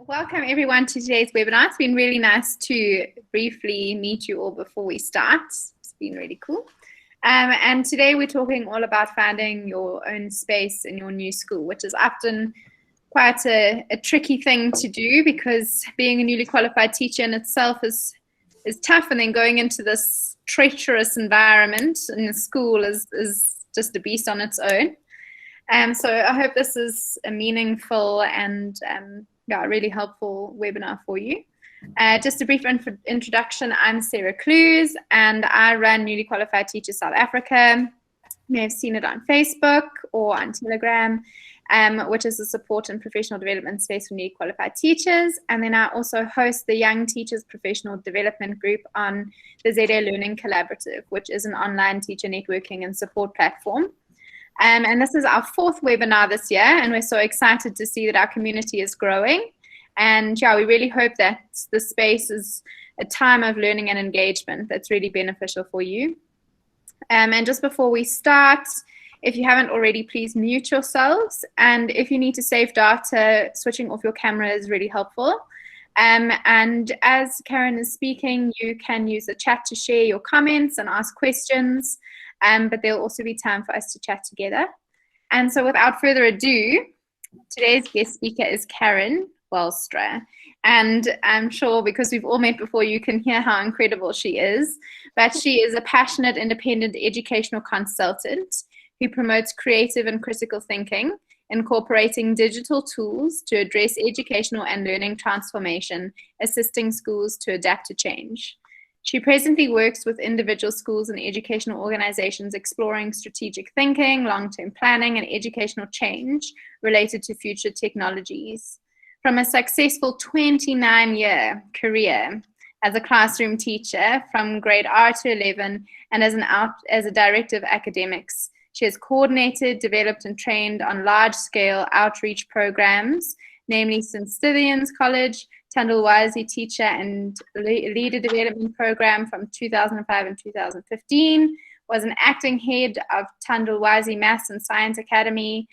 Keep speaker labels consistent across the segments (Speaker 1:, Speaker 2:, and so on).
Speaker 1: Welcome everyone to today's webinar. It's been really nice to briefly meet you all before we start. It's been really cool. And today we're talking all about finding your own space in your new school, which is often quite a tricky thing to do because being a newly qualified teacher in itself is tough, and then going into this treacherous environment in the school is just a beast on its own. So I hope this is a meaningful and a really helpful webinar for you. Just a brief introduction. I'm Sarah Clowes, and I run Newly Qualified Teachers South Africa. You may have seen it on Facebook or on Telegram, which is a support and professional development space for newly qualified teachers. And then I also host the Young Teachers Professional Development Group on the ZA Learning Collaborative, which is an online teacher networking and support platform. And this is our fourth webinar this year, and we're so excited to see that our community is growing. And yeah, we really hope that the space is a time of learning and engagement that's really beneficial for you. And just before we start, if you haven't already, please mute yourselves. And if you need to save data, switching off your camera is really helpful. And as Karen is speaking, you can use the chat to share your comments and ask questions. But there'll also be time for us to chat together. And so without further ado, today's guest speaker is Karen Welstra. And I'm sure because we've all met before, you can hear how incredible she is. But she is a passionate, independent educational consultant who promotes creative and critical thinking, incorporating digital tools to address educational and learning transformation, assisting schools to adapt to change. She presently works with individual schools and educational organizations exploring strategic thinking, long-term planning, and educational change related to future technologies. From a successful 29-year career as a classroom teacher from grade R to 11 and as a director of academics, she has coordinated, developed, and trained on large-scale outreach programs, namely St. Stithians College, Tandilwazi Teacher and Leader Development Program from 2005 and 2015, was an acting head of Tandilwazi Maths and Science Academy,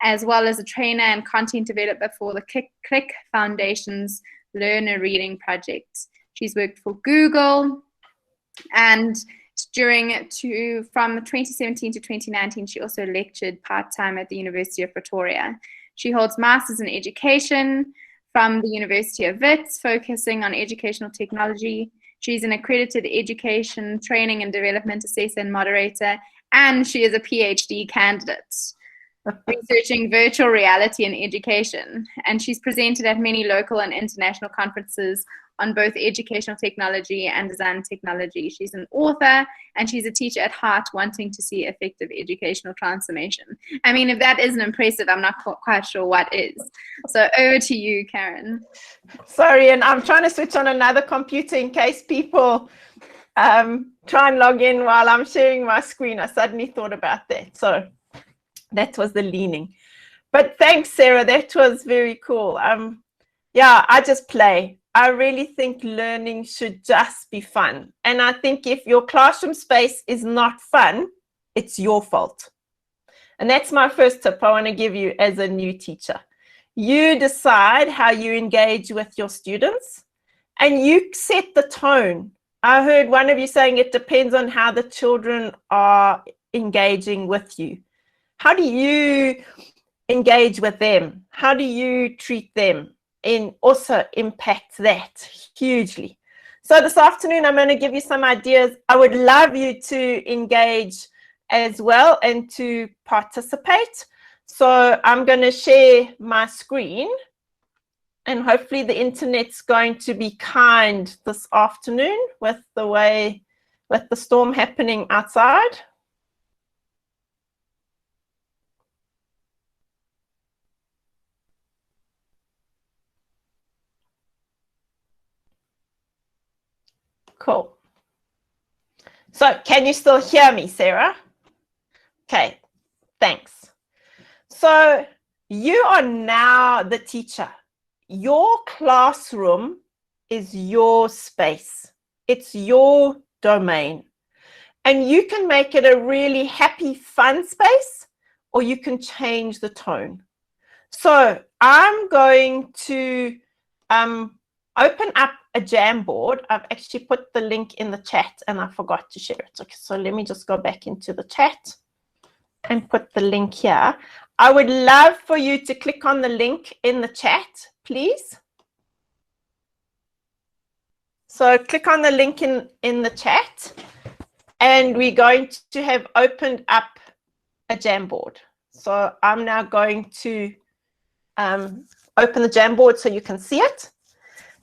Speaker 1: as well as a trainer and content developer for the Click Foundation's Learner Reading Project. She's worked for Google, and from 2017 to 2019, she also lectured part-time at the University of Pretoria. She holds Masters in Education from the University of Wits, focusing on educational technology. She's an accredited education, training and development assessor and moderator, and she is a PhD candidate researching virtual reality in education. And she's presented at many local and international conferences on both educational technology and design technology. She's an author, and she's a teacher at heart wanting to see effective educational transformation. I mean, if that isn't impressive, I'm not quite sure what is. So over to you, Karen.
Speaker 2: Sorry, and I'm trying to switch on another computer in case people try and log in while I'm sharing my screen. I suddenly thought about that. So that was the leaning. But thanks, Sarah. That was very cool. Yeah, I just play. I really think learning should just be fun. And I think if your classroom space is not fun, it's your fault. And that's my first tip I want to give you as a new teacher. You decide how you engage with your students and you set the tone. I heard one of you saying it depends on how the children are engaging with you. How do you engage with them? How do you treat them? And also impact that hugely. So this afternoon, I'm going to give you some ideas. I would love you to engage as well and to participate. So I'm going to share my screen, and hopefully the internet's going to be kind this afternoon with the storm happening outside. Cool. So can you still hear me, Sarah? Okay, thanks. So you are now the teacher. Your classroom is your space. It's your domain. And you can make it a really happy, fun space, or you can change the tone. So I'm going to open up a Jamboard. I've actually put the link in the chat and I forgot to share it. Okay, so let me just go back into the chat and put the link here. I would love for you to click on the link in the chat, please. So click on the link in the chat, and we're going to have opened up a Jamboard. So I'm now going to open the Jamboard so you can see it.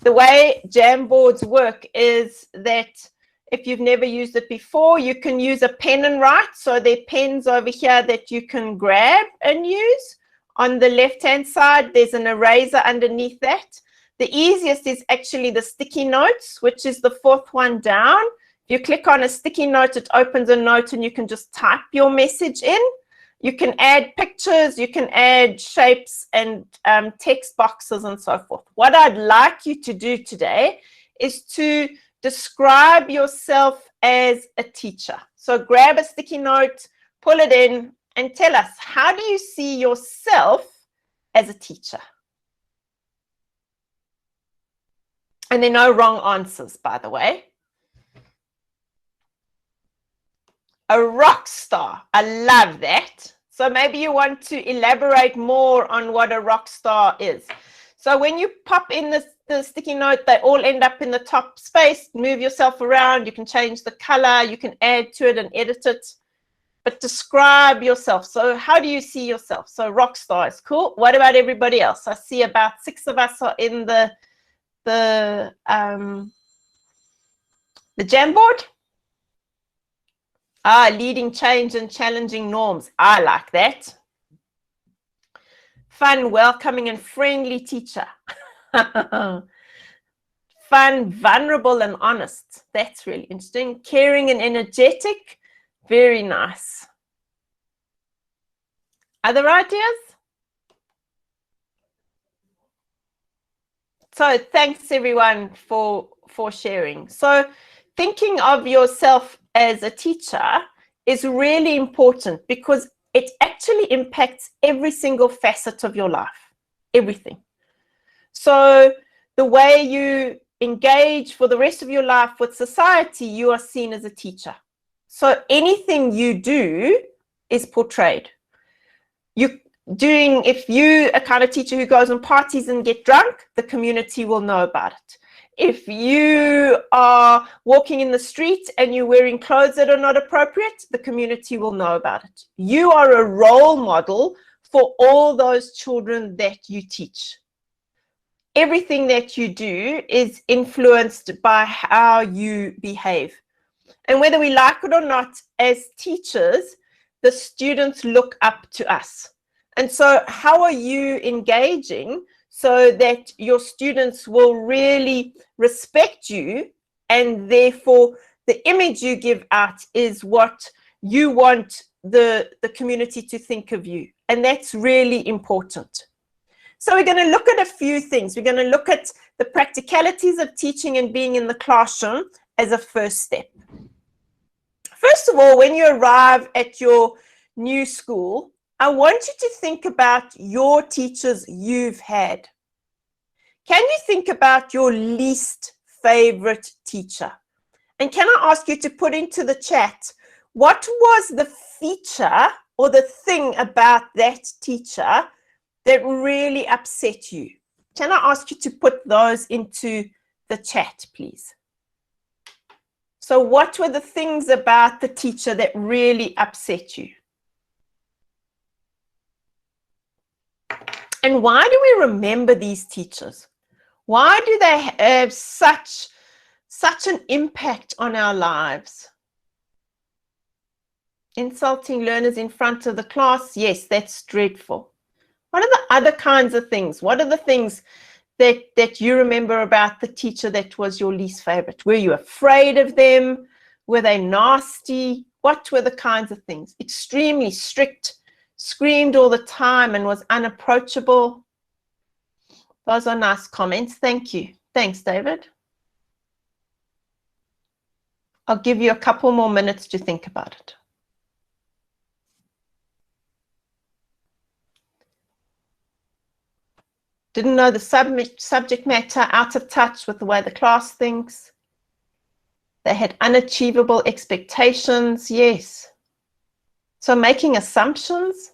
Speaker 2: The way Jamboards work is that if you've never used it before, you can use a pen and write. So there are pens over here that you can grab and use. On the left-hand side, there's an eraser underneath that. The easiest is actually the sticky notes, which is the fourth one down. If you click on a sticky note, it opens a note and you can just type your message in. You can add pictures, you can add shapes and text boxes and so forth. What I'd like you to do today is to describe yourself as a teacher. So grab a sticky note, pull it in, and tell us, how do you see yourself as a teacher? And there are no wrong answers, by the way. A rock star. I love that. So maybe you want to elaborate more on what a rock star is. So when you pop in the sticky note, they all end up in the top space. Move yourself around. You can change the color. You can add to it and edit it. But describe yourself. So how do you see yourself? So rock star is cool. What about everybody else? I see about 6 of us are in the Jamboard. Leading change and challenging norms. I like that. Fun, welcoming, and friendly teacher. Fun, vulnerable, and honest. That's really interesting. Caring and energetic. Very nice. Other ideas? So thanks everyone for sharing. So thinking of yourself as a teacher is really important because it actually impacts every single facet of your life, everything. So the way you engage for the rest of your life with society, you are seen as a teacher. So anything you do is portrayed. If you're a kind of teacher who goes on parties and get drunk, the community will know about it. If you are walking in the street and you're wearing clothes that are not appropriate, the community will know about it. You are a role model for all those children that you teach. Everything that you do is influenced by how you behave. And whether we like it or not, as teachers, the students look up to us. And so how are you engaging so that your students will really respect you, and therefore the image you give out is what you want the community to think of you. And that's really important. So we're going to look at a few things. We're going to look at the practicalities of teaching and being in the classroom as a first step. First of all, when you arrive at your new school, I want you to think about your teachers you've had. Can you think about your least favorite teacher? And can I ask you to put into the chat, what was the feature or the thing about that teacher that really upset you? Can I ask you to put those into the chat, please? So what were the things about the teacher that really upset you? And why do we remember these teachers? Why do they have such an impact on our lives? Insulting learners in front of the class, yes, that's dreadful. What are the other kinds of things? What are the things that you remember about the teacher that was your least favorite? Were you afraid of them? Were they nasty? What were the kinds of things? Extremely strict, screamed all the time and was unapproachable. Those are nice comments. Thank you. Thanks, David. I'll give you a couple more minutes to think about it. Didn't know the subject matter, out of touch with the way the class thinks. They had unachievable expectations, yes. So making assumptions.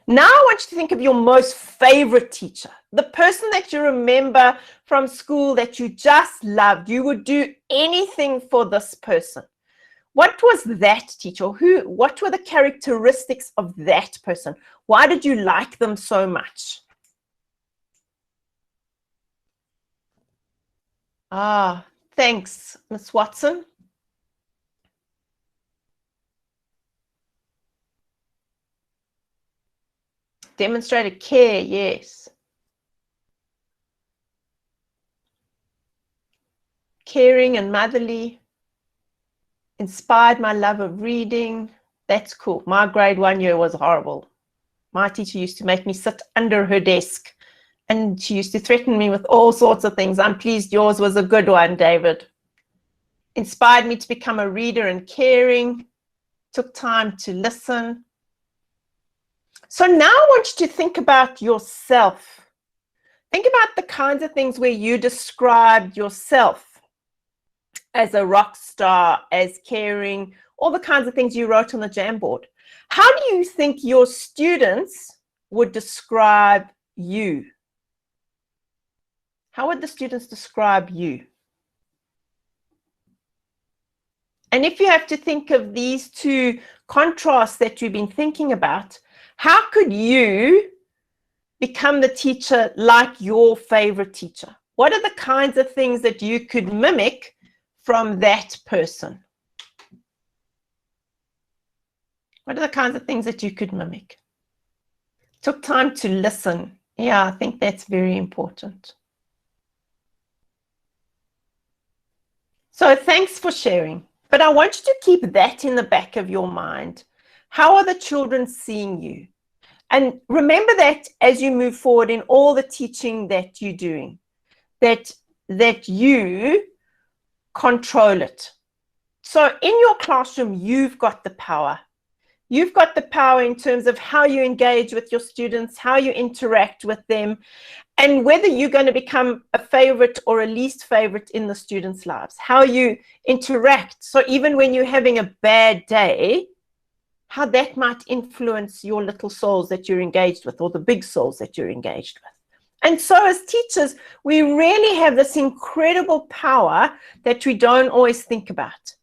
Speaker 2: Now I want you to think of your most favorite teacher, the person that you remember from school that you just loved. You would do anything for this person. What was that teacher? What were the characteristics of that person? Why did you like them so much? Ah, thanks, Miss Watson. Demonstrated care, yes. Caring and motherly. Inspired my love of reading. That's cool. My grade 1 year was horrible. My teacher used to make me sit under her desk, and she used to threaten me with all sorts of things. I'm pleased yours was a good one, David. Inspired me to become a reader and caring. Took time to listen. So now I want you to think about yourself. Think about the kinds of things where you described yourself as a rock star, as caring, all the kinds of things you wrote on the Jamboard. How do you think your students would describe you? How would the students describe you? And if you have to think of these two contrasts that you've been thinking about, how could you become the teacher like your favorite teacher? What are the kinds of things that you could mimic from that person? What are the kinds of things that you could mimic? Took time to listen. Yeah, I think that's very important. So thanks for sharing. But I want you to keep that in the back of your mind. How are the children seeing you? And remember that as you move forward in all the teaching that you're doing, that you control it. So in your classroom, you've got the power. You've got the power in terms of how you engage with your students, how you interact with them, and whether you're going to become a favorite or a least favorite in the students' lives, how you interact. So even when you're having a bad day, how that might influence your little souls that you're engaged with, or the big souls that you're engaged with. And so as teachers, we really have this incredible power that we don't always think about.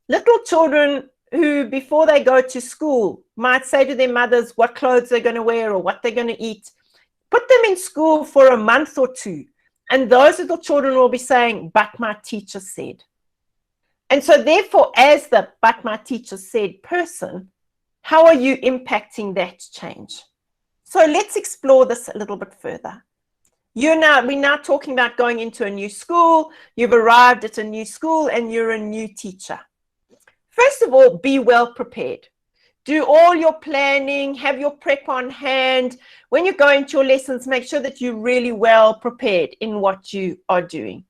Speaker 2: Little children who, before they go to school, might say to their mothers what clothes they're going to wear or what they're going to eat. Put them in school for a month or two, and those little children will be saying, but my teacher said. And so therefore, as the but my teacher said person, how are you impacting that change? So let's explore this a little bit further. We're now talking about going into a new school. You've arrived at a new school and you're a new teacher. First of all, be well prepared. Do all your planning, have your prep on hand. When you go into your lessons, make sure that you're really well prepared in what you are doing.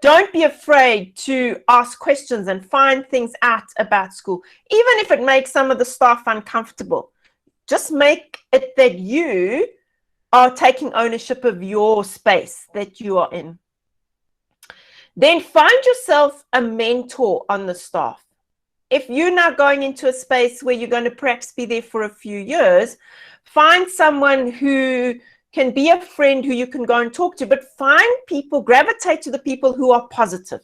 Speaker 2: Don't be afraid to ask questions and find things out about school, even if it makes some of the staff uncomfortable. Just make it that you are taking ownership of your space that you are in. Then find yourself a mentor on the staff. If you're now going into a space where you're going to perhaps be there for a few years, find someone who can be a friend who you can go and talk to, but find people, gravitate to the people who are positive.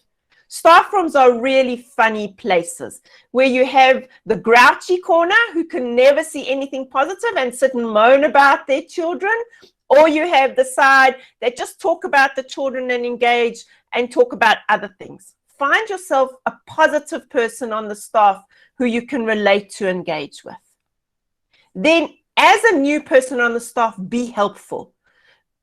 Speaker 2: Staff rooms are really funny places where you have the grouchy corner who can never see anything positive and sit and moan about their children, or you have the side that just talk about the children and engage and talk about other things. Find yourself a positive person on the staff who you can relate to, engage with. Then, as a new person on the staff, be helpful.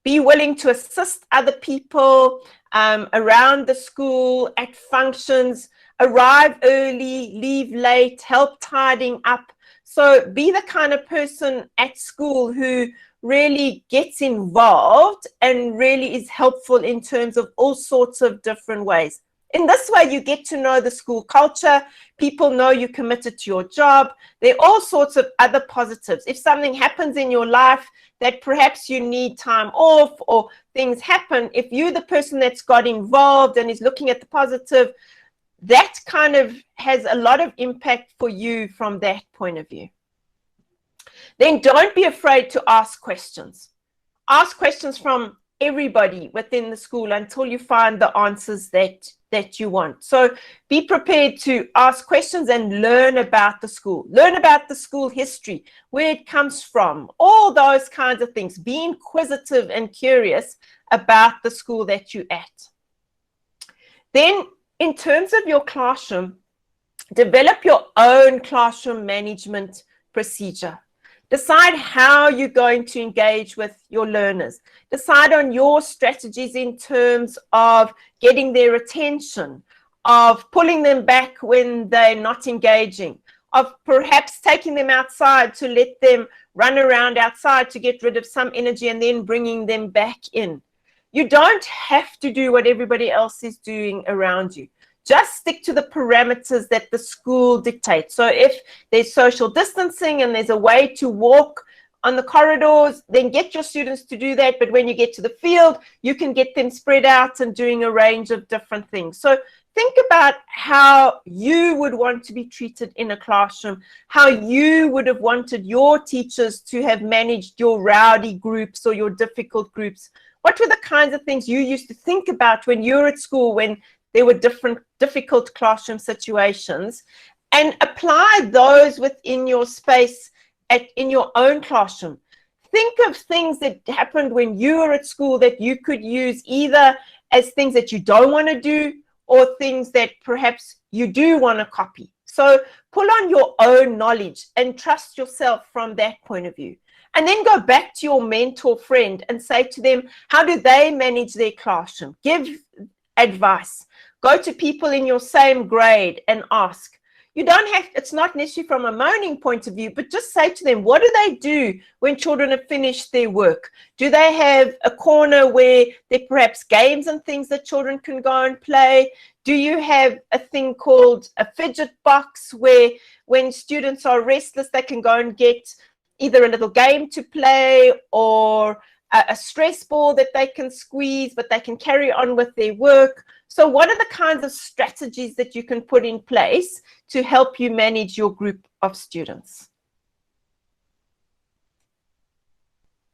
Speaker 2: Be willing to assist other people around the school, at functions, arrive early, leave late, help tidying up. So be the kind of person at school who really gets involved and really is helpful in terms of all sorts of different ways. In this way, you get to know the school culture. People know you're committed to your job. There are all sorts of other positives. If something happens in your life that perhaps you need time off or things happen, if you're the person that's got involved and is looking at the positive, that kind of has a lot of impact for you from that point of view. Then don't be afraid to ask questions. Ask questions from everybody within the school until you find the answers that you want. So be prepared to ask questions and learn about the school. Learn about the school history, where it comes from, all those kinds of things. Be inquisitive and curious about the school that you're at. Then, in terms of your classroom, develop your own classroom management procedure. Decide how you're going to engage with your learners. Decide on your strategies in terms of getting their attention, of pulling them back when they're not engaging, of perhaps taking them outside to let them run around outside to get rid of some energy and then bringing them back in. You don't have to do what everybody else is doing around you. Just stick to the parameters that the school dictates. So if there's social distancing and there's a way to walk on the corridors, then get your students to do that. But when you get to the field, you can get them spread out and doing a range of different things. So think about how you would want to be treated in a classroom, how you would have wanted your teachers to have managed your rowdy groups or your difficult groups. What were the kinds of things you used to think about when you were at school, when there were different difficult classroom situations, and apply those within your space in your own classroom. Think of things that happened when you were at school that you could use either as things that you don't want to do or things that perhaps you do want to copy. So pull on your own knowledge and trust yourself from that point of view. And then go back to your mentor friend and say to them, how do they manage their classroom? Give advice. Go to people in your same grade and ask. You don't have, it's not necessarily from a moaning point of view, but just say to them, what do they do when children have finished their work? Do they have a corner where there are perhaps games and things that children can go and play? Do you have a thing called a fidget box where when students are restless, they can go and get either a little game to play or a stress ball that they can squeeze, but they can carry on with their work? So what are the kinds of strategies that you can put in place to help you manage your group of students?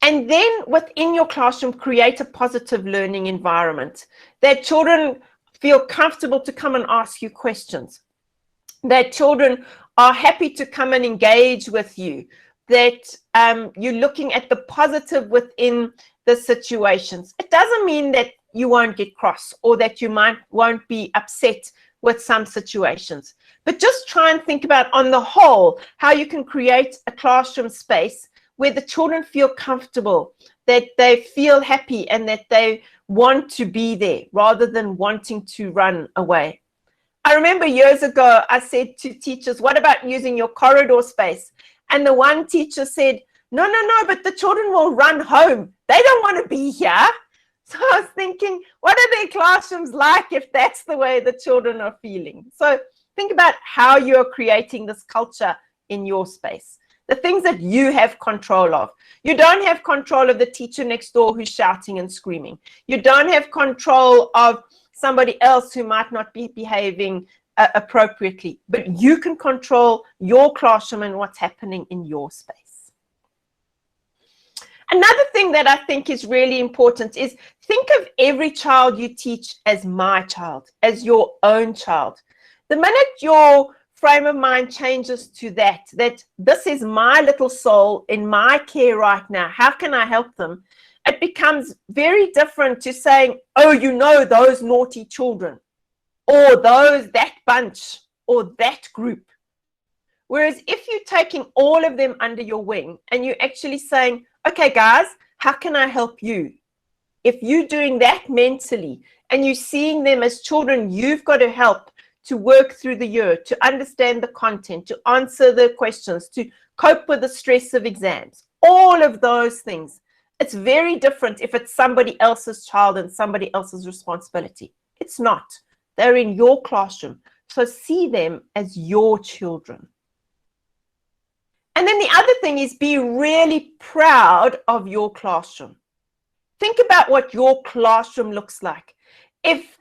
Speaker 2: And then within your classroom, create a positive learning environment that children feel comfortable to come and ask you questions, that children are happy to come and engage with you, that you're looking at the positive within the situations. It doesn't mean that you won't get cross or that you won't be upset with some situations, but just try and think about, on the whole, how you can create a classroom space where the children feel comfortable, that they feel happy and that they want to be there rather than wanting to run away. I remember years ago, I said to teachers, what about using your corridor space? And the one teacher said, no, but the children will run home. They don't want to be here. So I was thinking, what are their classrooms like if that's the way the children are feeling? So think about how you're creating this culture in your space. The things that you have control of. You don't have control of the teacher next door who's shouting and screaming. You don't have control of somebody else who might not be behaving appropriately, but you can control your classroom and what's happening in your space. Another thing that I think is really important is think of every child you teach as my child, as your own child. The minute your frame of mind changes to that this is my little soul in my care right now, how can I help them? It becomes very different to saying, oh, you know, those naughty children, or that bunch, or that group. Whereas if you're taking all of them under your wing and you're actually saying, okay, guys, how can I help you? If you're doing that mentally and you're seeing them as children, you've got to help to work through the year, to understand the content, to answer the questions, to cope with the stress of exams, all of those things. It's very different if it's somebody else's child and somebody else's responsibility. It's not. They're in your classroom. So see them as your children. And then the other thing is be really proud of your classroom. Think about what your classroom looks like. If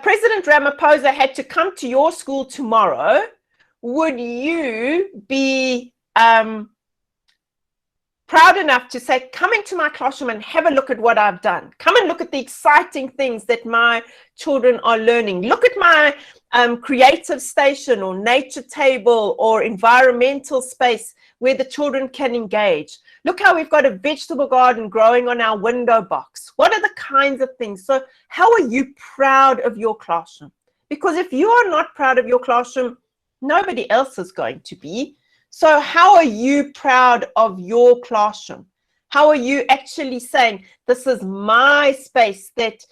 Speaker 2: President Ramaphosa had to come to your school tomorrow, would you be proud enough to say, come into my classroom and have a look at what I've done. Come and look at the exciting things that my children are learning. Look at my creative station or nature table or environmental space where the children can engage. Look how we've got a vegetable garden growing on our window box. What are the kinds of things? So how are you proud of your classroom? Because if you are not proud of your classroom, nobody else is going to be. So how are you proud of your classroom? How are you actually saying, this is my space that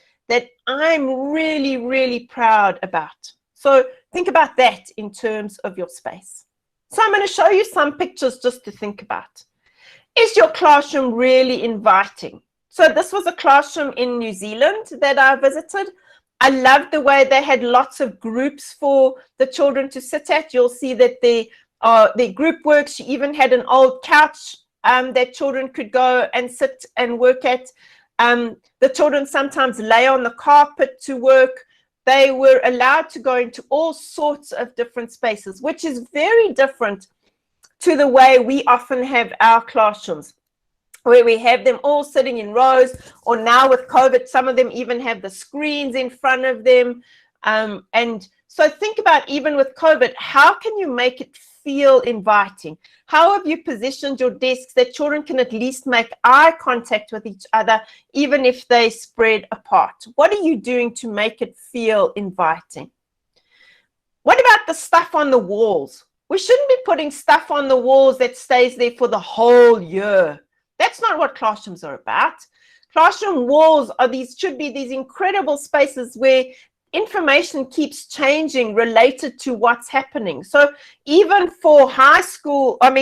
Speaker 2: I'm really, really proud about? So think about that in terms of your space. So I'm going to show you some pictures just to think about. Is your classroom really inviting? So this was a classroom in New Zealand that I visited. I loved the way they had lots of groups for the children to sit at. You'll see that their group work. She even had an old couch that children could go and sit and work at. The children sometimes lay on the carpet to work. They were allowed to go into all sorts of different spaces, which is very different to the way we often have our classrooms, where we have them all sitting in rows, or now with COVID, some of them even have the screens in front of them. And so think about, even with COVID, how can you make it feel inviting? How have you positioned your desks that children can at least make eye contact with each other, even if they spread apart? What are you doing to make it feel inviting? What about the stuff on the walls? We shouldn't be putting stuff on the walls that stays there for the whole year. That's not what classrooms are about. Classroom walls should be these incredible spaces where information keeps changing related to what's happening. So even for high school and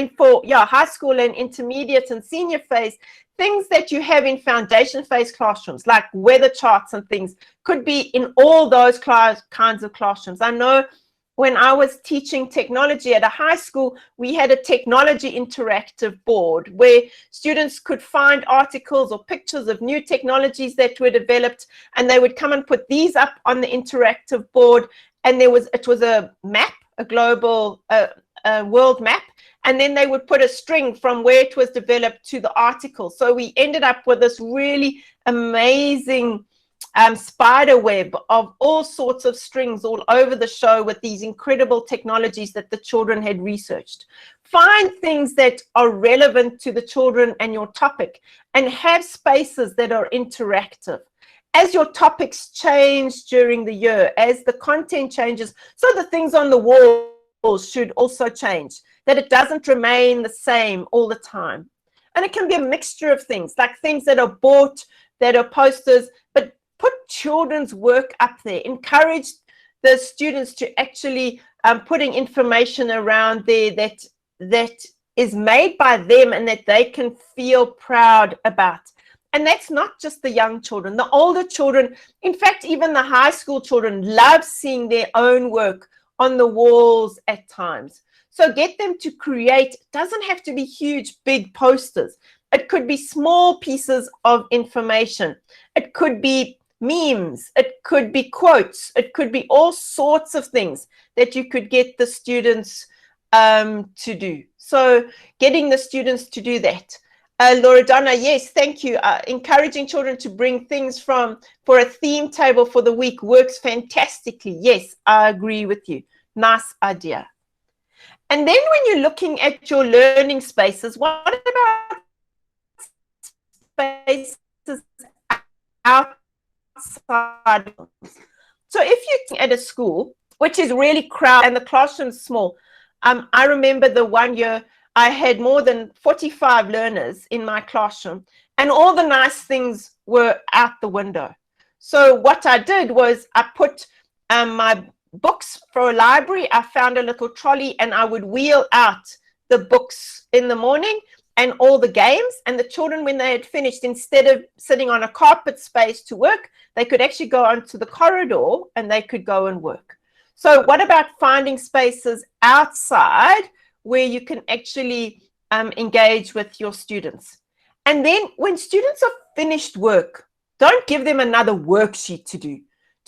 Speaker 2: intermediate and senior phase, things that you have in foundation phase classrooms, like weather charts and things, could be in all those kinds of classrooms. I know when I was teaching technology at a high school, we had a technology interactive board where students could find articles or pictures of new technologies that were developed, and they would come and put these up on the interactive board. And it was a map, a global world map, and then they would put a string from where it was developed to the article. So we ended up with this really amazing spider web of all sorts of strings all over the show with these incredible technologies that the children had researched. Find things that are relevant to the children and your topic, and have spaces that are interactive. As your topics change during the year, as the content changes, so the things on the walls should also change, that it doesn't remain the same all the time. And it can be a mixture of things, like things that are bought, that are posters, but put children's work up there. Encourage the students to actually putting information around there that is made by them and that they can feel proud about. And that's not just the young children, the older children. In fact, even the high school children love seeing their own work on the walls at times. So get them to create. It doesn't have to be huge, big posters. It could be small pieces of information. It could be memes, it could be quotes, it could be all sorts of things that you could get the students to do. So getting the students to do that. Loredana, yes, thank you. Encouraging children to bring things for a theme table for the week works fantastically. Yes, I agree with you. Nice idea. And then when you're looking at your learning spaces, what about spaces outside? So if you're at a school which is really crowded and the classroom's small, I remember the one year I had more than 45 learners in my classroom, and all the nice things were out the window. So what I did was I put my books for a library. I found a little trolley and I would wheel out the books in the morning, and all the games, and the children, when they had finished, instead of sitting on a carpet space to work, they could actually go onto the corridor and they could go and work. So what about finding spaces outside where you can actually engage with your students? And then when students are finished work, don't give them another worksheet to do.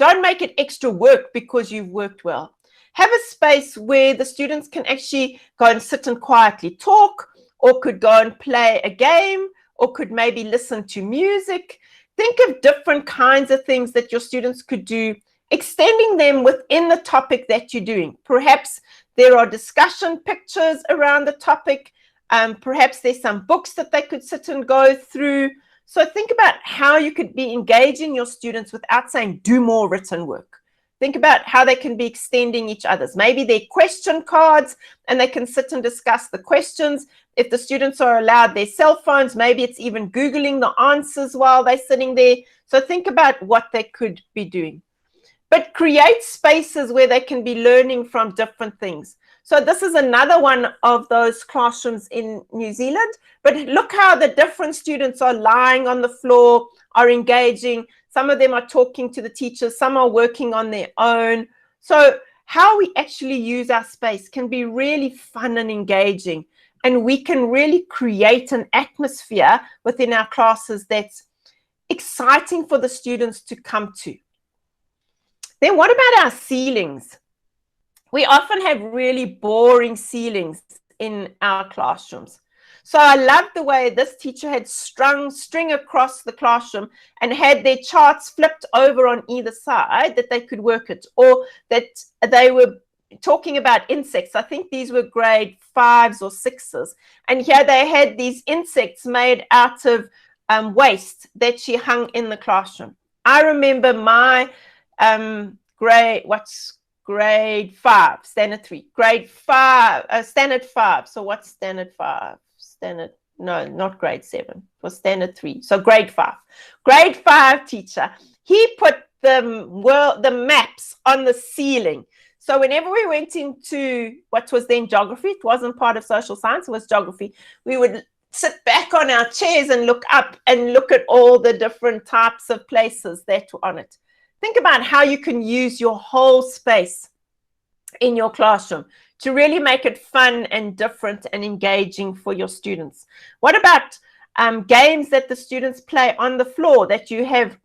Speaker 2: Don't make it extra work because you've worked well. Have a space where the students can actually go and sit and quietly talk, or could go and play a game, or could maybe listen to music. Think of different kinds of things that your students could do, extending them within the topic that you're doing. Perhaps there are discussion pictures around the topic. Perhaps there's some books that they could sit and go through. So think about how you could be engaging your students without saying, do more written work. Think about how they can be extending each other's. Maybe they're question cards and they can sit and discuss the questions. If the students are allowed their cell phones, maybe it's even Googling the answers while they're sitting there. So think about what they could be doing. But create spaces where they can be learning from different things. So this is another one of those classrooms in New Zealand. But look how the different students are lying on the floor, are engaging. Some of them are talking to the teachers. Some are working on their own. So how we actually use our space can be really fun and engaging. And we can really create an atmosphere within our classes that's exciting for the students to come to. Then what about our ceilings? We often have really boring ceilings in our classrooms. So I love the way this teacher had strung string across the classroom and had their charts flipped over on either side that they could work it, or that they were talking about insects. I think these were grade 5s or 6s. And here they had these insects made out of waste that she hung in the classroom. I remember my grade 5, standard 3, grade 5, standard 5. So what's standard 5? No, not grade 7. It was standard 3. So grade 5. Grade 5 teacher, he put the maps on the ceiling. So whenever we went into what was then geography, it wasn't part of social science, it was geography, we would sit back on our chairs and look up and look at all the different types of places that were on it. Think about how you can use your whole space in your classroom to really make it fun and different and engaging for your students. What about games that the students play on the floor, that you have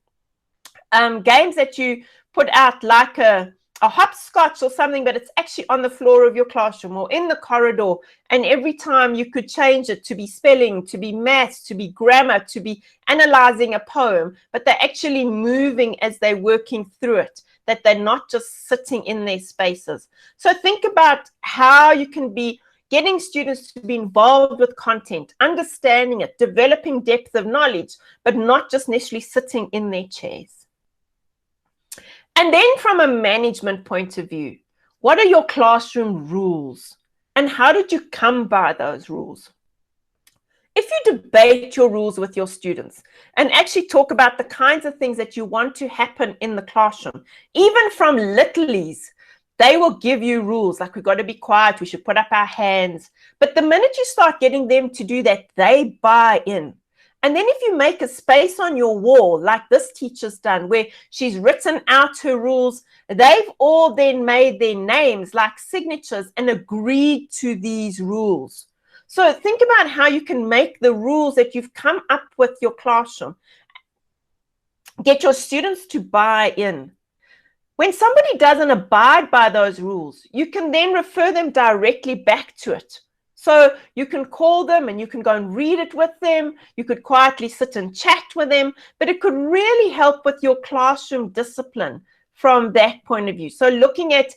Speaker 2: games that you put out like a hopscotch or something, but it's actually on the floor of your classroom or in the corridor, and every time you could change it to be spelling, to be maths, to be grammar, to be analyzing a poem, but they're actually moving as they're working through it, that they're not just sitting in their spaces. So think about how you can be getting students to be involved with content, understanding it, developing depth of knowledge, but not just necessarily sitting in their chairs. And then from a management point of view, what are your classroom rules? And how did you come by those rules? If you debate your rules with your students and actually talk about the kinds of things that you want to happen in the classroom, even from littlies, they will give you rules like we've got to be quiet, we should put up our hands. But the minute you start getting them to do that, they buy in. And then if you make a space on your wall, like this teacher's done, where she's written out her rules, they've all then made their names like signatures and agreed to these rules. So think about how you can make the rules that you've come up with your classroom, get your students to buy in. When somebody doesn't abide by those rules, you can then refer them directly back to it. So you can call them and you can go and read it with them. You could quietly sit and chat with them, but it could really help with your classroom discipline from that point of view. So looking at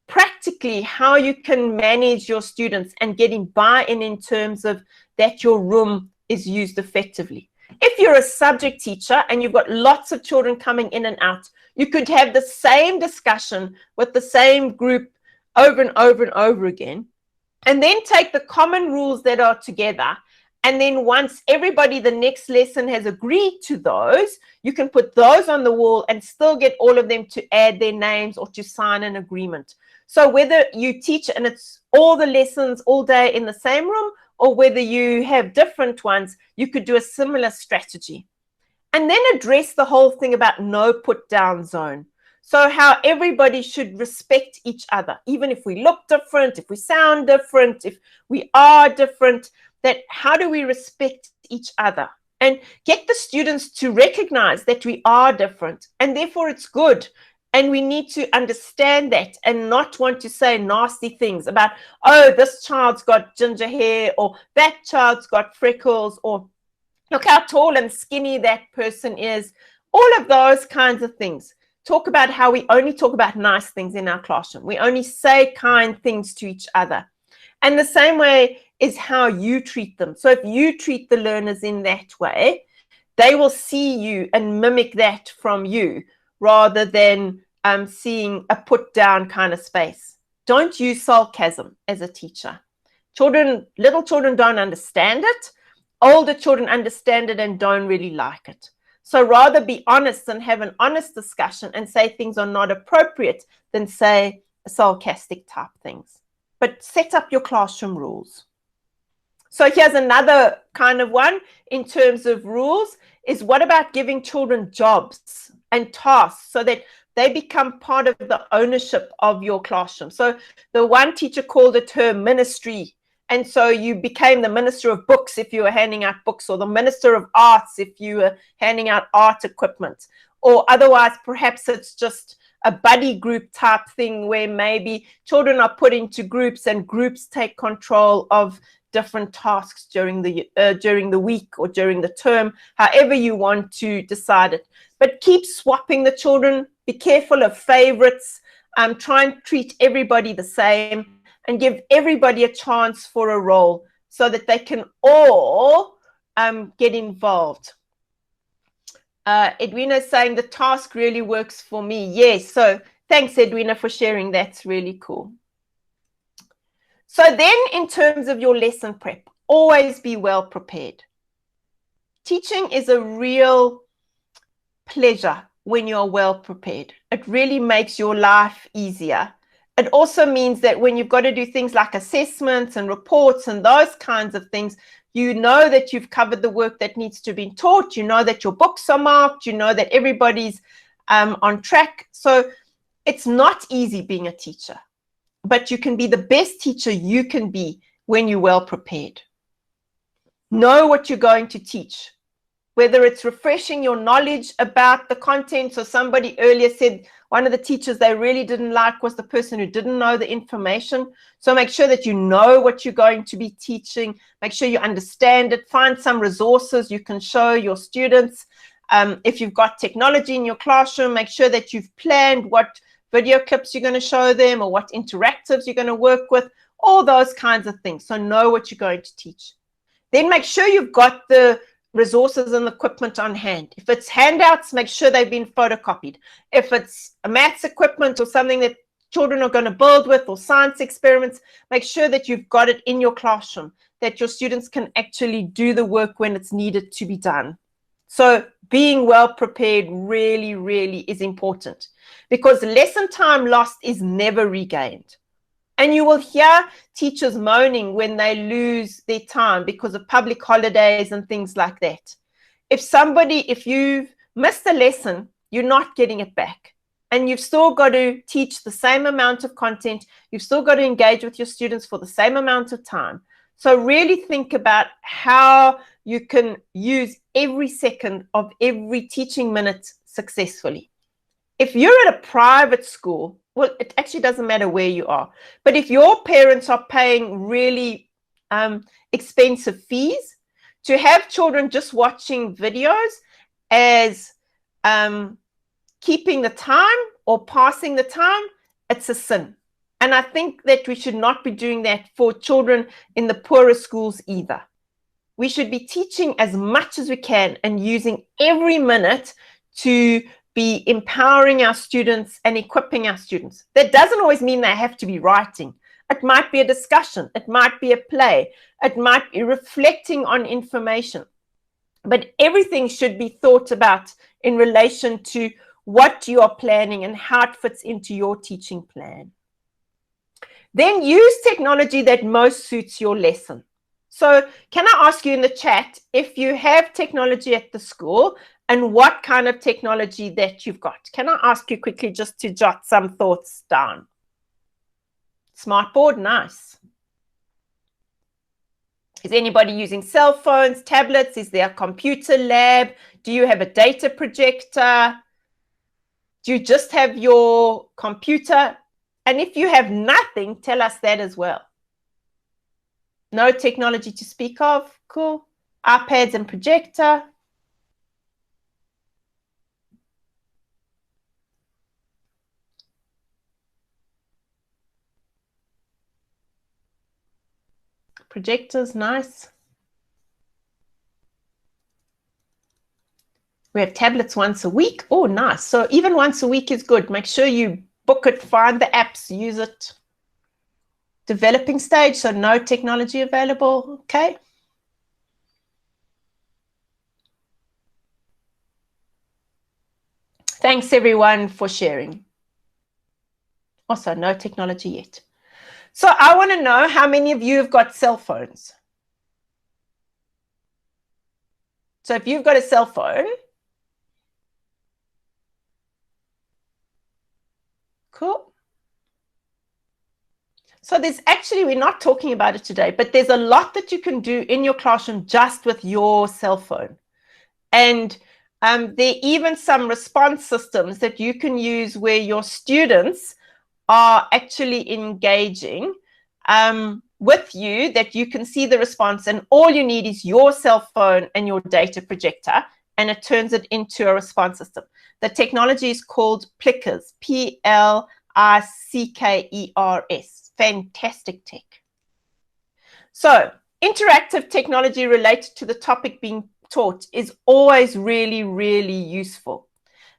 Speaker 2: practically how you can manage your students and getting buy-in in terms of that your room is used effectively. If you're a subject teacher and you've got lots of children coming in and out, you could have the same discussion with the same group over and over and over again. And then take the common rules that are together. And then once everybody the next lesson has agreed to those, you can put those on the wall and still get all of them to add their names or to sign an agreement. So whether you teach and it's all the lessons all day in the same room, or whether you have different ones, you could do a similar strategy. And then address the whole thing about no put down zone. So how everybody should respect each other, even if we look different, if we sound different, if we are different, that how do we respect each other? And get the students to recognize that we are different, and therefore it's good. And we need to understand that and not want to say nasty things about, oh, this child's got ginger hair, or that child's got freckles, or look how tall and skinny that person is. All of those kinds of things. Talk about how we only talk about nice things in our classroom. We only say kind things to each other. And the same way is how you treat them. So if you treat the learners in that way, they will see you and mimic that from you, rather than seeing a put down kind of space. Don't use sarcasm as a teacher. Little children don't understand it. Older children understand it and don't really like it. So rather be honest and have an honest discussion and say things are not appropriate than say sarcastic type things. But set up your classroom rules. So here's another kind of one in terms of rules, is what about giving children jobs and tasks so that they become part of the ownership of your classroom? So the one teacher called it her ministry. And so you became the minister of books if you were handing out books, or the minister of arts if you were handing out art equipment. Or otherwise, perhaps it's just a buddy group type thing where maybe children are put into groups and groups take control of different tasks during the week or during the term, however you want to decide it. But keep swapping the children. Be careful of favorites. Try and treat everybody the same, and give everybody a chance for a role so that they can all get involved. Edwina is saying the task really works for me. Yes, so thanks, Edwina, for sharing. That's really cool. So then in terms of your lesson prep, always be well prepared. Teaching is a real pleasure when you're well prepared. It really makes your life easier. It also means that when you've got to do things like assessments and reports and those kinds of things, you know that you've covered the work that needs to be taught. You know that your books are marked. You know that everybody's on track. So it's not easy being a teacher, but you can be the best teacher you can be when you're well prepared. Know what you're going to teach, whether it's refreshing your knowledge about the content. So somebody earlier said one of the teachers they really didn't like was the person who didn't know the information. So make sure that you know what you're going to be teaching. Make sure you understand it. Find some resources you can show your students. If you've got technology in your classroom, make sure that you've planned what video clips you're going to show them or what interactives you're going to work with, all those kinds of things. So know what you're going to teach. Then make sure you've got the resources and equipment on hand. If it's handouts, make sure they've been photocopied. If it's a maths equipment or something that children are going to build with, or science experiments, make sure that you've got it in your classroom, that your students can actually do the work when it's needed to be done. So being well prepared really, really is important, because lesson time lost is never regained. And you will hear teachers moaning when they lose their time because of public holidays and things like that. If you've missed a lesson, you're not getting it back. And you've still got to teach the same amount of content. You've still got to engage with your students for the same amount of time. So really think about how you can use every second of every teaching minute successfully. If you're at a private school, well, it actually doesn't matter where you are. But if your parents are paying really expensive fees, to have children just watching videos as keeping the time or passing the time, it's a sin. And I think that we should not be doing that for children in the poorer schools either. We should be teaching as much as we can and using every minute to be empowering our students and equipping our students. That doesn't always mean they have to be writing. It might be a discussion. It might be a play. It might be reflecting on information. But everything should be thought about in relation to what you are planning and how it fits into your teaching plan. Then use technology that most suits your lesson. So can I ask you in the chat if you have technology at the school and what kind of technology that you've got? Can I ask you quickly just to jot some thoughts down? Smartboard, nice. Is anybody using cell phones, tablets? Is there a computer lab? Do you have a data projector? Do you just have your computer? And if you have nothing, tell us that as well. No technology to speak of. Cool. iPads and projector. Projectors, nice. We have tablets once a week. Oh, nice. So even once a week is good. Make sure you book it, find the apps, use it. Developing stage, so no technology available. Okay. Thanks, everyone, for sharing. Also, no technology yet. So I want to know how many of you have got cell phones. So if you've got a cell phone, cool. So there's actually, we're not talking about it today, but there's a lot that you can do in your classroom just with your cell phone. And there are even some response systems that you can use where your students are actually engaging with you, that you can see the response, and all you need is your cell phone and your data projector, and it turns it into a response system. The technology is called Plickers, Plickers. Fantastic tech. So interactive technology related to the topic being taught is always really, really useful.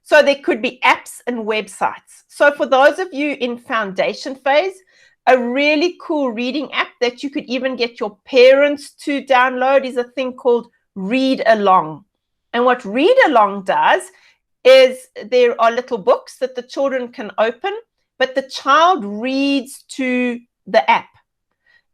Speaker 2: So there could be apps and websites. So for those of you in foundation phase, a really cool reading app that you could even get your parents to download is a thing called Read Along. And what Read Along does is there are little books that the children can open, but the child reads to the app.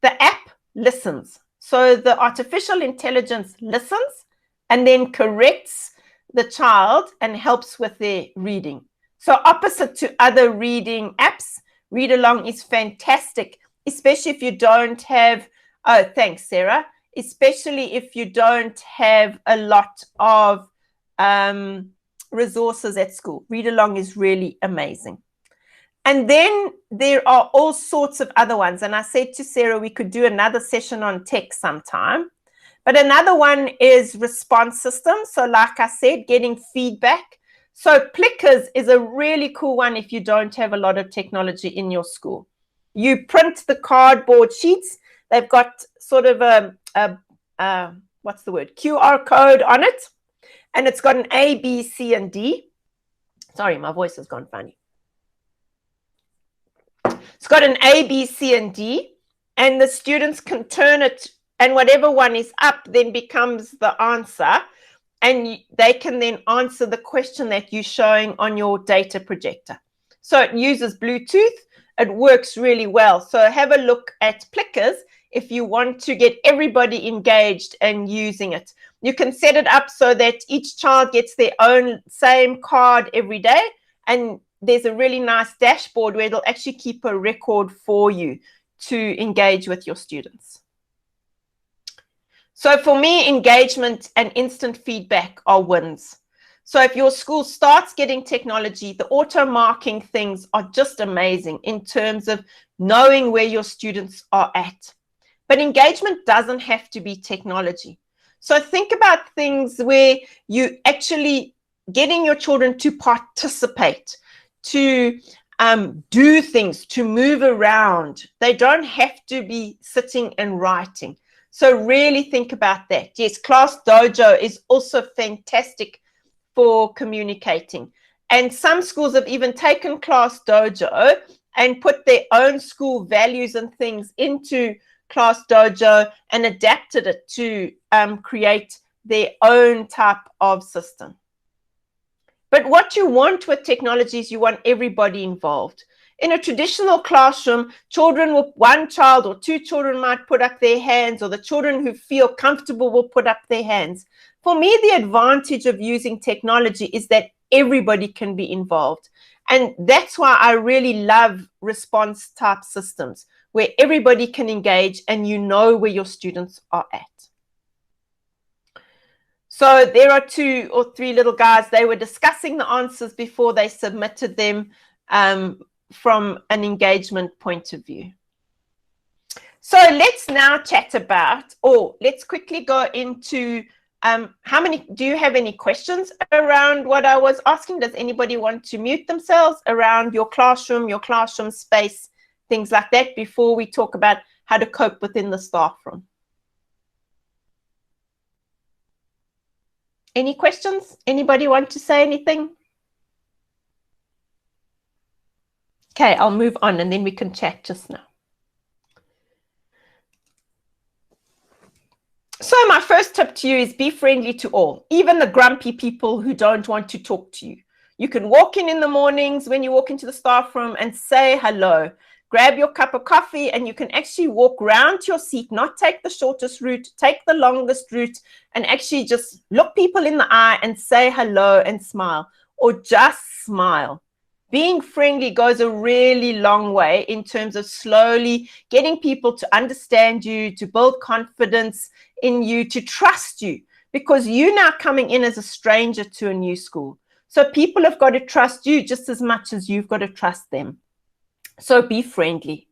Speaker 2: The app listens. So the artificial intelligence listens and then corrects the child and helps with their reading. So opposite to other reading apps, Read Along is fantastic, especially if you don't have, oh, thanks, Sarah, especially if you don't have a lot of resources at school. Read Along is really amazing. And then there are all sorts of other ones. And I said to Sarah, we could do another session on tech sometime. But another one is response systems. So like I said, getting feedback. So Plickers is a really cool one if you don't have a lot of technology in your school. You print the cardboard sheets. They've got sort of what's the word? QR code on it. And it's got an A, B, C, and D. Sorry, my voice has gone funny. It's got an A, B, C, and D. And the students can turn it, and whatever one is up then becomes the answer. And they can then answer the question that you're showing on your data projector. So it uses Bluetooth. It works really well. So have a look at Plickers if you want to get everybody engaged and using it. You can set it up so that each child gets their own same card every day. And there's a really nice dashboard where it'll actually keep a record for you to engage with your students. So for me, engagement and instant feedback are wins. So if your school starts getting technology, the auto marking things are just amazing in terms of knowing where your students are at. But engagement doesn't have to be technology. So think about things where you actually getting your children to participate, to do things, to move around. They don't have to be sitting and writing. So really think about that. Yes, Class Dojo is also fantastic for communicating. And some schools have even taken Class Dojo and put their own school values and things into Class Dojo and adapted it to create their own type of system. But what you want with technology is you want everybody involved. In a traditional classroom, one child or two children might put up their hands, or the children who feel comfortable will put up their hands. For me, the advantage of using technology is that everybody can be involved. And that's why I really love response type systems, where everybody can engage and you know where your students are at. So there are 2 or 3 little guys. They were discussing the answers before they submitted them from an engagement point of view. So let's now chat about, or let's quickly go into do you have any questions around what I was asking? Does anybody want to mute themselves around your classroom space, things like that, before we talk about how to cope within the staff room? Any questions? Anybody want to say anything? Okay, I'll move on and then we can chat just now. So my first tip to you is be friendly to all, even the grumpy people who don't want to talk to you. You can walk in the mornings when you walk into the staff room and say hello. Grab your cup of coffee and you can actually walk round to your seat, not take the shortest route, take the longest route, and actually just look people in the eye and say hello and smile, or just smile. Being friendly goes a really long way in terms of slowly getting people to understand you, to build confidence in you, to trust you, because you're now coming in as a stranger to a new school. So people have got to trust you just as much as you've got to trust them. So be friendly.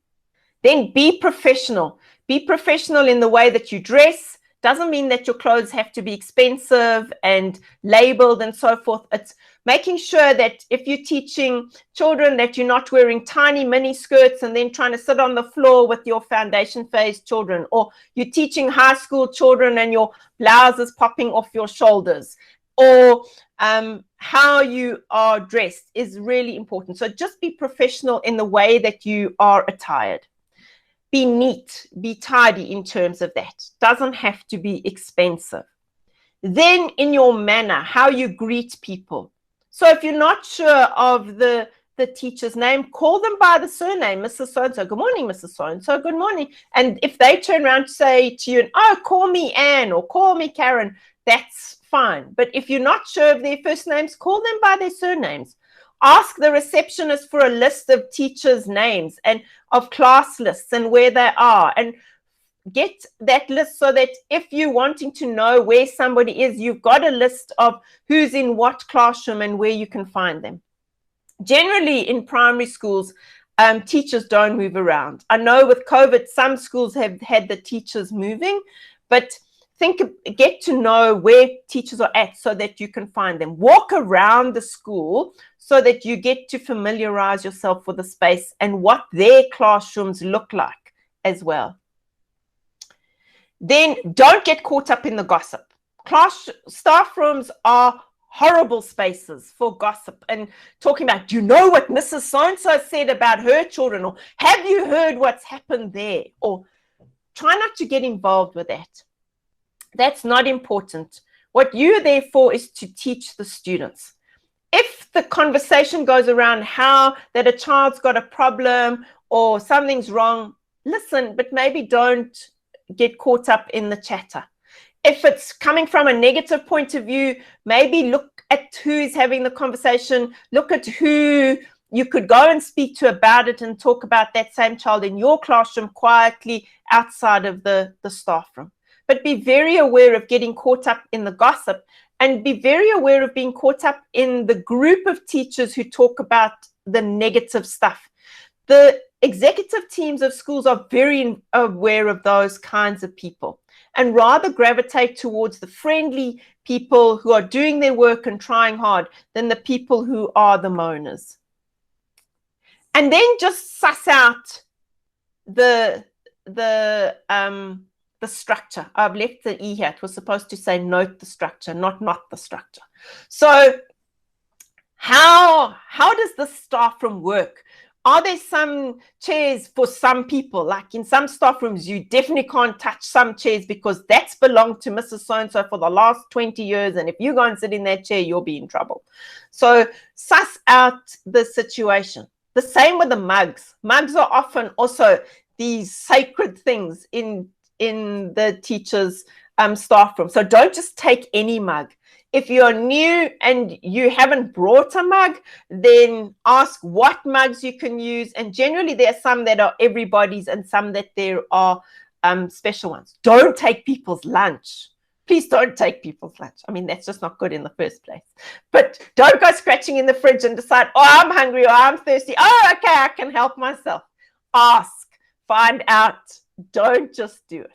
Speaker 2: Then be professional. Be professional in the way that you dress. Doesn't mean that your clothes have to be expensive and labeled and so forth. It's making sure that if you're teaching children that you're not wearing tiny mini skirts and then trying to sit on the floor with your foundation phase children, or you're teaching high school children and your blouse is popping off your shoulders, or how you are dressed is really important. So just be professional in the way that you are attired. Be neat, be tidy in terms of that. Doesn't have to be expensive. Then in your manner, how you greet people. So if you're not sure of the teacher's name, call them by the surname, Mrs. So-and-so. Good morning, Mrs. So-and-so. Good morning. And if they turn around to say to you, oh, call me Anne or call me Karen, that's fine. But if you're not sure of their first names, call them by their surnames. Ask the receptionist for a list of teachers' names and of class lists and where they are, and get that list so that if you're wanting to know where somebody is, you've got a list of who's in what classroom and where you can find them. Generally in primary schools, teachers don't move around. I know with COVID, some schools have had the teachers moving, but get to know where teachers are at so that you can find them. Walk around the school so that you get to familiarize yourself with the space and what their classrooms look like as well. Then don't get caught up in the gossip. Staff rooms are horrible spaces for gossip and talking about, do you know what Mrs. So-and-so said about her children? Or have you heard what's happened there? Or try not to get involved with that. That's not important. What you're there for is to teach the students. If the conversation goes around how that a child's got a problem or something's wrong, listen, but maybe don't get caught up in the chatter. If it's coming from a negative point of view, maybe look at who is having the conversation, look at who you could go and speak to about it and talk about that same child in your classroom quietly outside of the staff room. But be very aware of getting caught up in the gossip, and be very aware of being caught up in the group of teachers who talk about the negative stuff. The executive teams of schools are very aware of those kinds of people and rather gravitate towards the friendly people who are doing their work and trying hard than the people who are the moaners. And then just suss out the structure. I've left the E here. It was supposed to say note the structure, not the structure. So how does the staff room work? Are there some chairs for some people? Like in some staff rooms, you definitely can't touch some chairs because that's belonged to Mrs. So-and-so for the last 20 years. And if you go and sit in that chair, you'll be in trouble. So suss out the situation. The same with the mugs. Mugs are often also these sacred things in the teacher's staff room. So don't just take any mug. If you're new and you haven't brought a mug, then ask what mugs you can use. And generally there are some that are everybody's and some that there are special ones. Don't take people's lunch. Please don't take people's lunch. I mean, that's just not good in the first place. But don't go scratching in the fridge and decide, oh, I'm hungry or I'm thirsty. Oh, okay, I can help myself. Ask, find out. Don't just do it.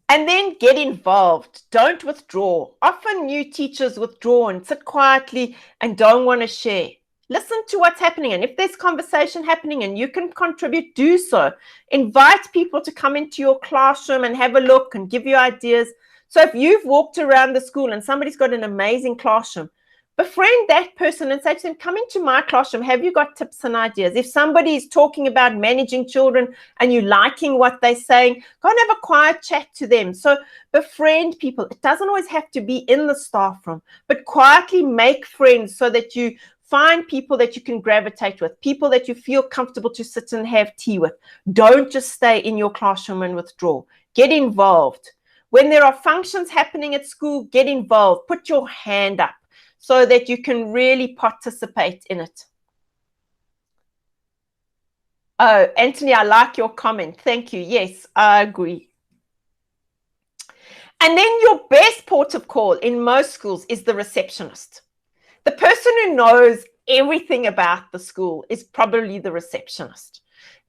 Speaker 2: And then get involved. Don't withdraw. Often new teachers withdraw and sit quietly and don't want to share. Listen to what's happening. And if there's conversation happening and you can contribute, do so. Invite people to come into your classroom and have a look and give you ideas. So if you've walked around the school and somebody's got an amazing classroom, befriend that person and say to them, come into my classroom. Have you got tips and ideas? If somebody is talking about managing children and you're liking what they're saying, go and have a quiet chat to them. So befriend people. It doesn't always have to be in the staff room, but quietly make friends so that you find people that you can gravitate with, people that you feel comfortable to sit and have tea with. Don't just stay in your classroom and withdraw. Get involved. When there are functions happening at school, get involved. Put your hand up so that you can really participate in it. Oh, Anthony, I like your comment. Thank you. Yes, I agree. And then your best port of call in most schools is the receptionist. The person who knows everything about the school is probably the receptionist.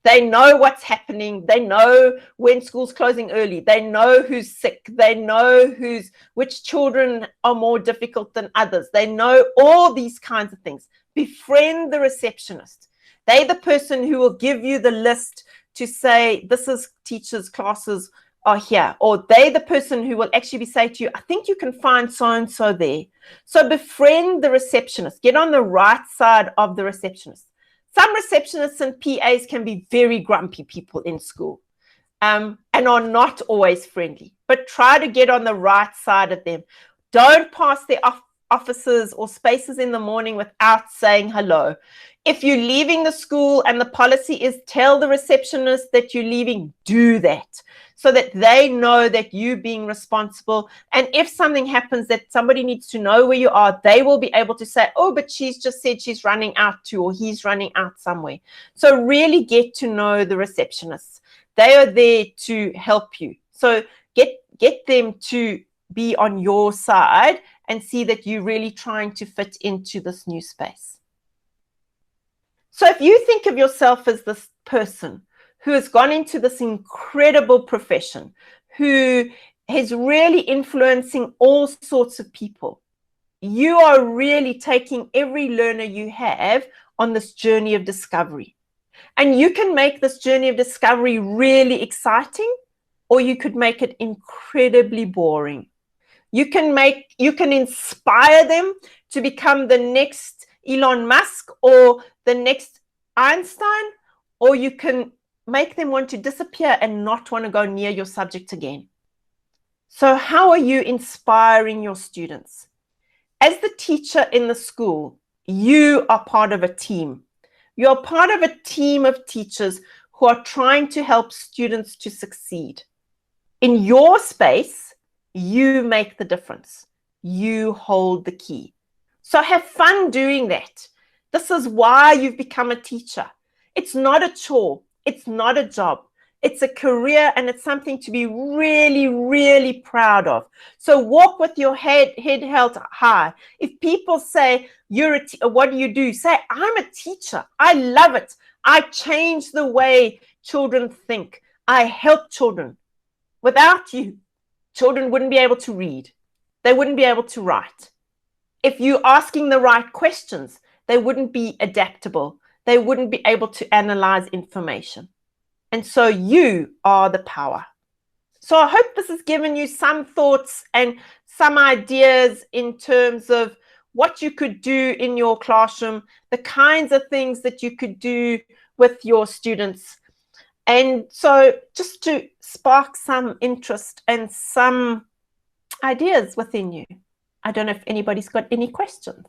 Speaker 2: They know what's happening. They know when school's closing early. They know who's sick. They know which children are more difficult than others. They know all these kinds of things. Befriend the receptionist. They're the person who will give you the list to say, this is teachers' classes are here. Or they're the person who will actually say to you, I think you can find so-and-so there. So befriend the receptionist. Get on the right side of the receptionist. Some receptionists and PAs can be very grumpy people in school and are not always friendly, but try to get on the right side of them. Don't pass their offices or spaces in the morning without saying hello. If you're leaving the school and the policy is tell the receptionist that you're leaving, do that so that they know that you're being responsible. And if something happens that somebody needs to know where you are, they will be able to say, oh, but she's just said she's running out to, or he's running out somewhere. So really get to know the receptionists. They are there to help you. So get them to be on your side and see that you're really trying to fit into this new space. So if you think of yourself as this person who has gone into this incredible profession, who is really influencing all sorts of people, you are really taking every learner you have on this journey of discovery. And you can make this journey of discovery really exciting, or you could make it incredibly boring. You can inspire them to become the next Elon Musk or the next Einstein, or you can make them want to disappear and not want to go near your subject again. So how are you inspiring your students? As the teacher in the school, you are part of a team. You're part of a team of teachers who are trying to help students to succeed. In your space, you make the difference. You hold the key. So have fun doing that. This is why you've become a teacher. It's not a chore. It's not a job. It's a career, and it's something to be really, really proud of. So walk with your head held high. If people say, what do you do? Say, I'm a teacher. I love it. I change the way children think. I help children. Without you, children wouldn't be able to read. They wouldn't be able to write. If you're asking the right questions, they wouldn't be adaptable. They wouldn't be able to analyze information. And so you are the power. So I hope this has given you some thoughts and some ideas in terms of what you could do in your classroom, the kinds of things that you could do with your students. And so just to spark some interest and some ideas within you. I don't know if anybody's got any questions.